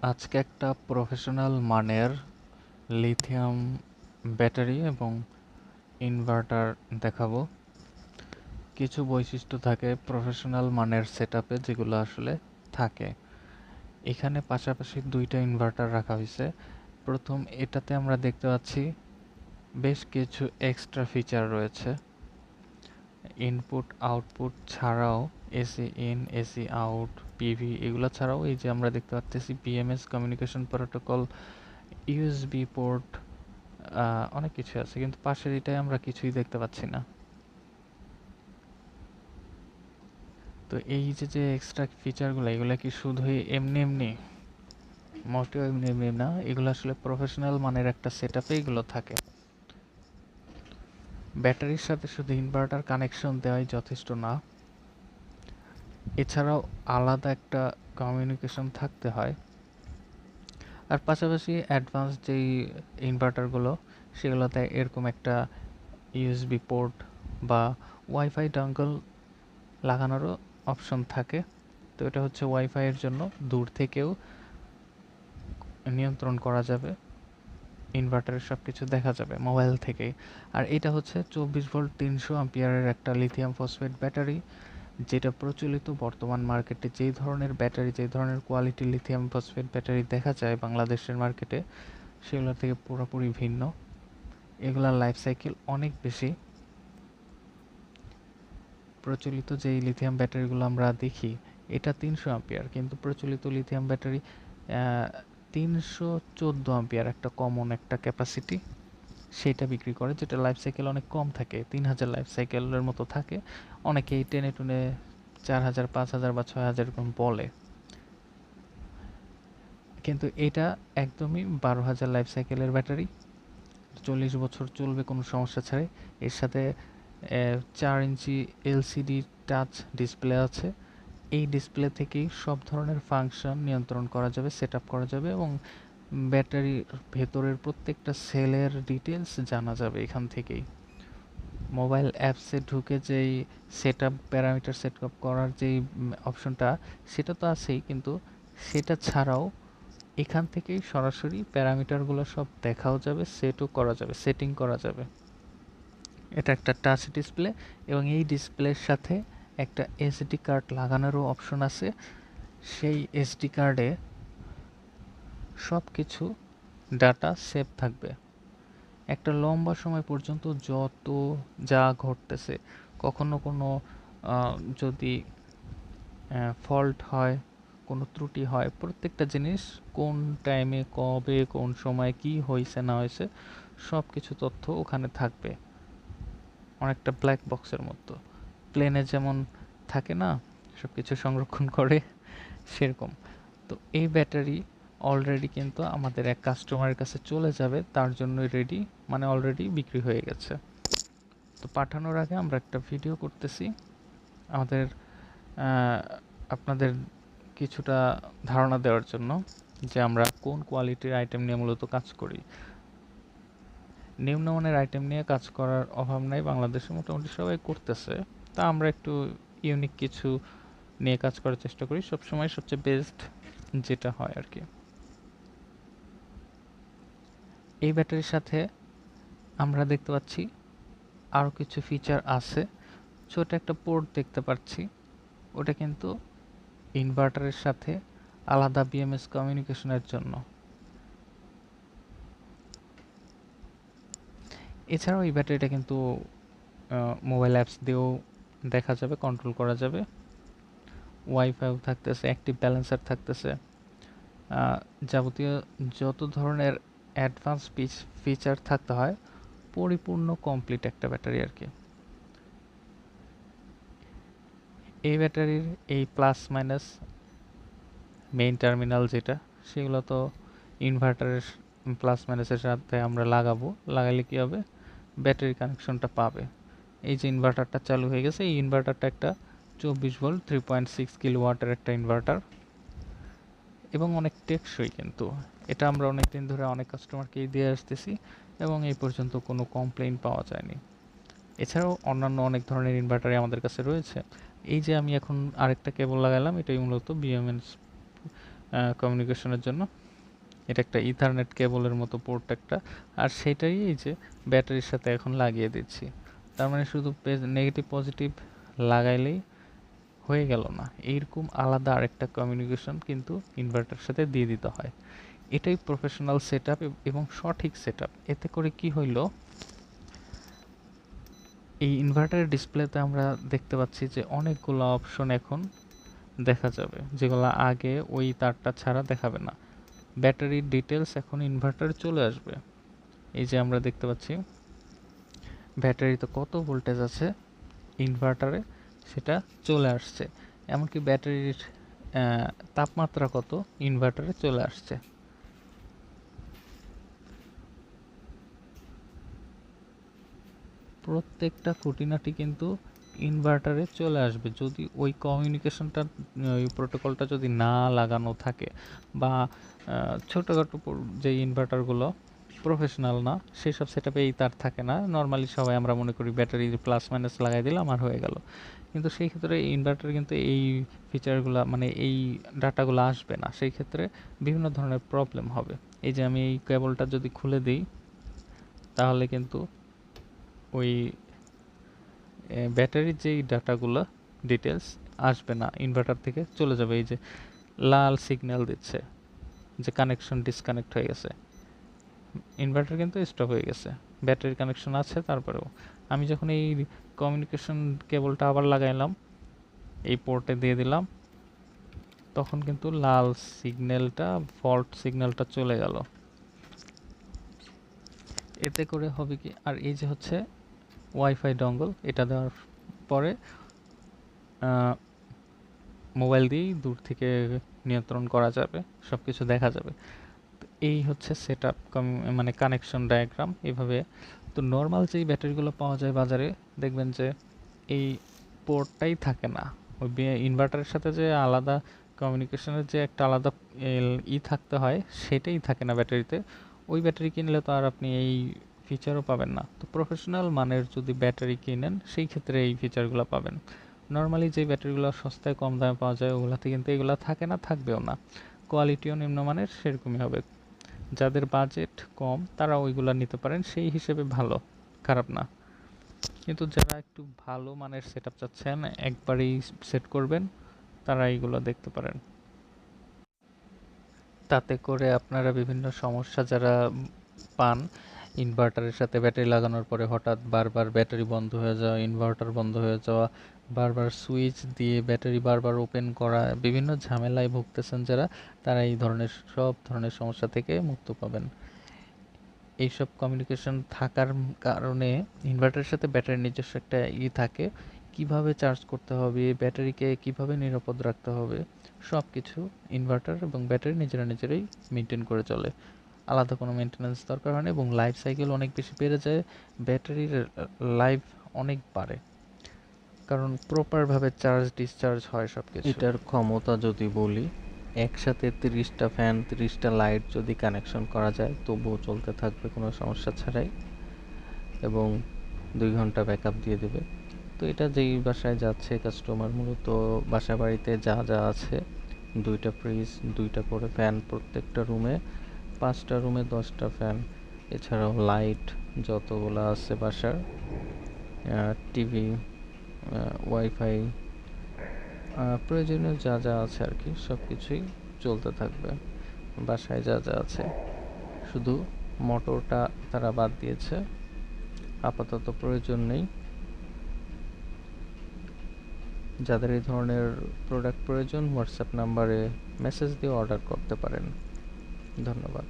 আজকে একটা প্রফেশনাল মানের লিথিয়াম ব্যাটারি এবং ইনভার্টার দেখাবো। কিছু বৈশিষ্ট্য থাকে প্রফেশনাল মানের সেটআপে যেগুলো আসলে থাকে। এখানে পাশাপাশি দুইটা ইনভার্টার রাখা হয়েছে। প্রথম এটাতে আমরা দেখতে পাচ্ছি বেশ কিছু এক্সট্রা ফিচার রয়েছে। ইনপুট আউটপুট ছাড়াও AC in AC out PV এগুলো ছাড়াও এই যে আমরা দেখতে পাচ্ছি BMS communication protocol, USB port, অনেক কিছু আছে, কিন্তু পাশের এটাই আমরা কিছুই দেখতে পাচ্ছি না। তো এই যে এক্সট্রা ফিচারগুলো এগুলো কি শুধুই এমনি এমনি? মোটেও এমনি এমনি না, এগুলো আসলে প্রফেশনাল মানের একটা সেটআপে এগুলো থাকে। ব্যাটারির সাথে শুধু ইনভার্টার কানেকশন দেওয়াই যথেষ্ট না, এছাড়াও আলাদা একটা কমিউনিকেশন থাকতে হয়। আর পাশাপাশি অ্যাডভান্স যেই ইনভার্টারগুলো সেগুলোতে এরকম একটা ইউএসবি পোর্ট বা ওয়াইফাই ডঙ্গল লাগানোরও অপশন থাকে। তো এটা হচ্ছে ওয়াইফাই এর জন্য, দূর থেকেও নিয়ন্ত্রণ করা যাবে, ইনভার্টারের সব কিছু দেখা যাবে মোবাইল থেকেই। আর এটা হচ্ছে 24 ভোল্ট 300 অ্যাম্পিয়ারের একটা লিথিয়াম ফসফেট ব্যাটারি, যেটা প্রচলিত বর্তমান মার্কেটে যেই ধরনের ব্যাটারি, যেই ধরনের কোয়ালিটির লিথিয়াম ফসফেট ব্যাটারি দেখা যায় বাংলাদেশের মার্কেটে, সেগুলোর থেকে পুরোপুরি ভিন্ন। এগুলার লাইফ সাইকেল অনেক বেশি। প্রচলিত যেই লিথিয়াম ব্যাটারিগুলো আমরা দেখি এটা 300 অ্যাম্পিয়ার, কিন্তু প্রচলিত লিথিয়াম ব্যাটারি 314 অ্যাম্পিয়ার একটা কমন একটা ক্যাপাসিটি, সেটা বিক্রি করে, যেটা লাইফ সাইকেল অনেক কম থাকে, 3000 লাইফ সাইকেলের মতো থাকে। অনেকেই টেনে টুনে 4000, 5000 বা 6000 এরকম বলে, কিন্তু এটা একদমই 12000 লাইফ সাইকেলের ব্যাটারি, 40 বছর চলবে কোনো সমস্যা ছাড়াই। এর সাথে 4 ইঞ্চি এলসিডি টাচ ডিসপ্লে আছে। এই ডিসপ্লে থেকেই সব ধরনের ফাংশন নিয়ন্ত্রণ করা যাবে, সেট আপ করা যাবে, এবং ব্যাটারির ভেতরের প্রত্যেকটা সেলের ডিটেলস জানা যাবে এখান থেকেই। মোবাইল অ্যাপসে ঢুকে যেই set up parameter set up করার যেই অপশনটা, সেটা তো আছেই, কিন্তু সেটা ছাড়াও এখান থেকেই সরাসরি প্যারামিটারগুলো সব দেখাও যাবে, সেটও করা যাবে, সেটিং করা যাবে। এটা একটা টাচ ডিসপ্লে, এবং এই ডিসপ্লের সাথে একটা এসডি কার্ড লাগানোরও অপশন আছে। সেই এসডি কার্ডে সব কিছু ডাটা সেভ থাকবে একটা লম্বা সময় পর্যন্ত, যত যা ঘটতেছে। কখনো কোনো যদি ফল্ট হয়, কোনো ত্রুটি হয়, প্রত্যেকটা জিনিস কোন টাইমে কবে কোন সময় কি হয়েছে না হয়েছে সব কিছু তথ্য ওখানে থাকবে, অনেকটা ব্ল্যাক বক্সের মতো। প্লেনে যেমন থাকে না, সব কিছু সংরক্ষণ করে, সেরকম। তো এই ব্যাটারি অলরেডি কিন্তু আমাদের এক কাস্টমারের কাছে চলে যাবে, তার জন্যই রেডি, মানে অলরেডি বিক্রি হয়ে গেছে। তো পাঠানোর আগে আমরা একটা ভিডিও করতেছি আমাদের আপনাদের কিছুটা ধারণা দেওয়ার জন্য যে আমরা কোন কোয়ালিটির আইটেম নিয়ে মূলত কাজ করি। নিম্নমানের আইটেম নিয়ে কাজ করার অভাব নাই, বাংলাদেশে মোটামুটি সবাই করতেছে। তা আমরা একটু ইউনিক কিছু নিয়ে কাজ করার চেষ্টা করি, সবসময় সবচেয়ে বেস্ট যেটা হয় আর কি। এই ব্যাটারির সাথে আমরা দেখতে পাচ্ছি আরও কিছু ফিচার আছে। ছোট একটা পোর্ট দেখতে পাচ্ছি, ওটা কিন্তু ইনভার্টারের সাথে আলাদা বিএমএস কমিউনিকেশনের জন্য। এছাড়াও এই ব্যাটারিটা কিন্তু মোবাইল অ্যাপস দিয়েও দেখা যাবে, কন্ট্রোল করা যাবে। ওয়াইফাইও থাকতেছে, অ্যাক্টিভ ব্যালেন্সার থাকতেছে, যাবতীয় যত ধরনের অ্যাডভান্স ফিচার থাকতে হয়, পরিপূর্ণ কমপ্লিট একটা ব্যাটারি আর কি। এই ব্যাটারির এই প্লাস মাইনাস মেইন টার্মিনাল যেটা, সেগুলো তো ইনভার্টারের প্লাস মাইনাসের সাথে আমরা লাগালে কি হবে, ব্যাটারি কানেকশনটা পাবে। এই যে ইনভার্টারটা চালু হয়ে গেছে, এই ইনভার্টারটা একটা 24 ভোল্ট 3.6 কিলোওয়াটের একটা ইনভার্টার, এবং অনেক টেকসই। কিন্তু এটা আমরা অনেক দিন ধরে অনেক কাস্টমারকেই দিয়ে আসতেছি, এবং এই পর্যন্ত কোনো কমপ্লেইন পাওয়া যায়নি। এছাড়াও অন্যান্য অনেক ধরনের ইনভার্টারই আমাদের কাছে রয়েছে। এই যে আমি এখন আরেকটা কেবল লাগালাম, এটাই মূলত বিএমএস কমিউনিকেশনের জন্য। এটা একটা ইথারনেট কেবলের মতো পোর্ট একটা, আর সেটাই এই যে ব্যাটারির সাথে এখন লাগিয়ে দিচ্ছি। তার মানে শুধু নেগেটিভ পজিটিভ লাগাইলেই হয়ে গেল না, এইরকম আলাদা আরেকটা কমিউনিকেশন কিন্তু ইনভার্টারের সাথে দিয়ে দিতে হয়। এটাই প্রফেশনাল সেটআপ এবং সঠিক সেটআপ। এতে করে কি হইল, এই ইনভার্টারের ডিসপ্লেতে আমরা দেখতে পাচ্ছি যে অনেকগুলো অপশন এখন দেখা যাবে, যেগুলো আগে ওই তারটা ছাড়া দেখাবে না। ব্যাটারির ডিটেলস এখন ইনভার্টারে চলে আসবে। এই যে আমরা দেখতে পাচ্ছি ব্যাটারিতে কত ভোল্টেজ আছে ইনভার্টারে সেটা চলে আসছে, এমনকি ব্যাটারির তাপমাত্রা কত ইনভার্টারে চলে আসছে। প্রত্যেকটা খুঁটিনাটি কিন্তু ইনভার্টারে চলে আসবে যদি ওই কমিউনিকেশনটা, ওই প্রোটোকলটা যদি না লাগানো থাকে, বা ছোটোখাটো যে ইনভার্টারগুলো প্রফেশনাল না সেসব সেটআপে এই তার থাকে না। নর্মালি সবাই আমরা মনে করি ব্যাটারি প্লাস মাইনাস লাগাই দিলাম আর হয়ে গেল, কিন্তু সেই ক্ষেত্রে ইনভার্টার কিন্তু এই ফিচারগুলো মানে এই ডাটাগুলো আসবে না। সেই ক্ষেত্রে বিভিন্ন ধরনের প্রবলেম হবে। এই যে আমি এই কেবলটা যদি খুলে দিই তাহলে কিন্তু ওই ব্যাটারির যেই ডাটাগুলো ডিটেলস আসবে না, ইনভার্টার থেকে চলে যাবে। এই যে লাল সিগন্যাল দিচ্ছে যে কানেকশন ডিসকানেক্ট হয়ে গেছে, ইনভার্টার কিন্তু স্টপ হয়ে গেছে। ব্যাটারি কানেকশন আছে তারপরেও আমি যখন এই কমিউনিকেশন কেবলটা আবার লাগাইলাম, এই পোর্টে দিয়ে দিলাম, তখন কিন্তু লাল সিগন্যালটা, ফল্ট সিগন্যালটা চলে গেল। এতে করে হবে কি, আর এই যে হচ্ছে ওয়াইফাই ডঙ্গল, এটা দেওয়ার পরে মোবাইল দিয়েই দূর থেকে নিয়ন্ত্রণ করা যাবে, সব কিছু দেখা যাবে। তো এই হচ্ছে সেট আপ মানে কানেকশন ডায়াগ্রাম এভাবে। তো নর্মাল যেই ব্যাটারিগুলো পাওয়া যায় বাজারে, দেখবেন যে এই পোর্টটাই থাকে না। ওই ইনভার্টারের সাথে যে আলাদা কমিউনিকেশনের যে একটা আলাদা থাকতে হয়, সেটাই থাকে না ব্যাটারিতে। ওই ব্যাটারি কিনলে তো আর আপনি এই ফিচারও পাবেন না। তো প্রফেশনাল মানের যদি ব্যাটারি কিনেন সেই ক্ষেত্রে এই ফিচারগুলো পাবেন। নর্মালি যে ব্যাটারিগুলো সস্তায় কম দামে পাওয়া যায় ওগুলাতে কিন্তু এগুলো থাকে না, থাকবেও না। কোয়ালিটিও নিম্নমানের সেরকমই হবে। যাদের বাজেট কম তারা ওইগুলা নিতে পারেন, সেই হিসেবে ভালো, খারাপ না। কিন্তু যারা একটু ভালো মানের সেটআপ চাচ্ছেন, একবারেই সেট করবেন, তারা এইগুলো দেখতে পারেন। তাতে করে আপনারা বিভিন্ন সমস্যা যারা পান, ইনভার্টারের সাথে ব্যাটারি লাগানোর পরে হঠাৎ বারবার ব্যাটারি বন্ধ হয়ে যাওয়া, ইনভার্টার বন্ধ হয়ে যাওয়া, বারবার সুইচ দিয়ে ব্যাটারি বারবার ওপেন করা, বিভিন্ন ঝামেলায় ভুগতেছেন যারা, তারা এই ধরনের সব ধরনের সমস্যা থেকে মুক্ত পাবেন। এইসব কমিউনিকেশন থাকার কারণে ইনভার্টারের সাথে ব্যাটারির নিজস্ব একটা থাকে, কিভাবে চার্জ করতে হবে, ব্যাটারিকে কিভাবে নিরাপদ রাখতে হবে, সব কিছু ইনভার্টার এবং ব্যাটারি নিজেরাই মেনটেন করে চলে। আলাদা কোনো মেনটেন্যান্স দরকার হয় না এবং লাইফ সাইকেল অনেক বেশি বেড়ে যায়, ব্যাটারির লাইফ অনেক বাড়ে, কারণ প্রপারভাবে চার্জ ডিসচার্জ হয় সব কিছু। এটার ক্ষমতা যদি বলি, একসাথে 30টা ফ্যান 30টা লাইট যদি কানেকশন করা যায় তবুও চলতে থাকবে কোনো সমস্যা ছাড়াই, এবং 2 ঘন্টা ব্যাকআপ দিয়ে দেবে। তো এটা যেই বাসায় যাচ্ছে কাস্টমার, মূলত বাসা বাড়িতে যা যা আছে, 2টা ফ্রিজ, 2টা করে ফ্যান প্রত্যেকটা রুমে, 5টা রুমে 10টা ফ্যান, এছাড়াও লাইট যতগুলো আছে বাসার, টিভি, ওয়াইফাই, প্রয়োজনীয় যা যা আছে আর কি সব কিছুই চলতে থাকবে বাসায় যা যা আছে। শুধু মোটরটা তারা বাদ দিয়েছে, আপাতত প্রয়োজন নেই। যাদের এই ধরনের প্রোডাক্ট প্রয়োজন হোয়াটসঅ্যাপ নাম্বারে মেসেজ দিয়ে অর্ডার করতে পারেন। ধন্যবাদ।